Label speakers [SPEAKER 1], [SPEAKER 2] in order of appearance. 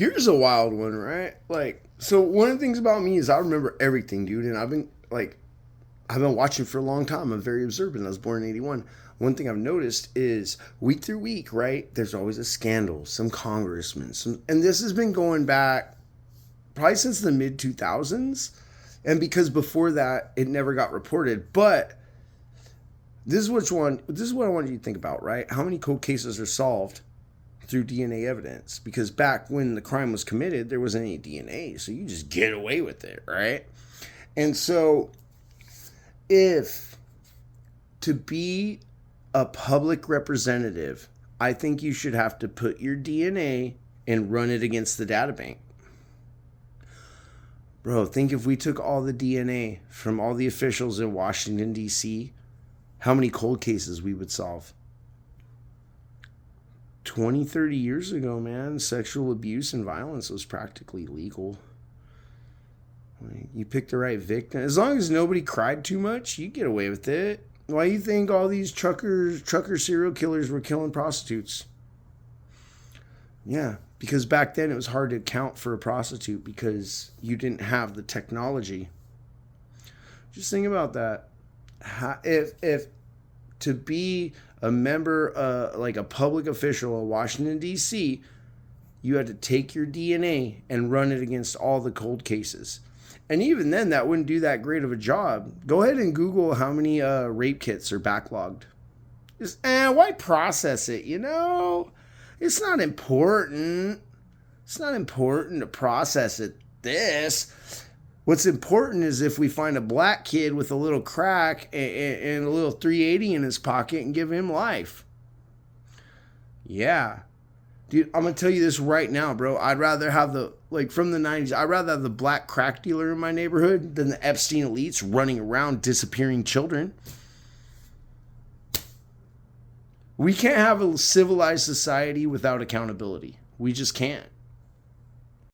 [SPEAKER 1] Here's a wild one, right? Like, so one of the things about me is I remember everything, dude, and I've been watching for a long time. I'm very observant. I was born in '81. One thing I've noticed is week through week, right? There's always a scandal, some congressman, and this has been going back probably since the mid 2000s, and because before that it never got reported. But this is what I want you to think about, right? How many cold cases are solved through DNA evidence? Because back when the crime was committed, there wasn't any DNA, so you just get away with it, right? And so, if to be a public representative, I think you should have to put your DNA and run it against the data bank. Bro, think if we took all the DNA from all the officials in Washington, D.C., how many cold cases we would solve. 20, 30 years ago, man, sexual abuse and violence was practically legal. You pick the right victim. As long as nobody cried too much, you get away with it. Why do you think all these trucker serial killers were killing prostitutes? Yeah, because back then it was hard to account for a prostitute because you didn't have the technology. Just think about that. If to be a member, like a public official in Washington, D.C., you had to take your DNA and run it against all the cold cases. And even then, that wouldn't do that great of a job. Go ahead and Google how many rape kits are backlogged. Just, why process it, you know? It's not important. It's not important to process it. What's important is if we find a black kid with a little crack and a little 380 in his pocket and give him life. Yeah. Dude, I'm going to tell you this right now, bro. I'd rather have from the 90s, I'd rather have the black crack dealer in my neighborhood than the Epstein elites running around disappearing children. We can't have a civilized society without accountability. We just can't.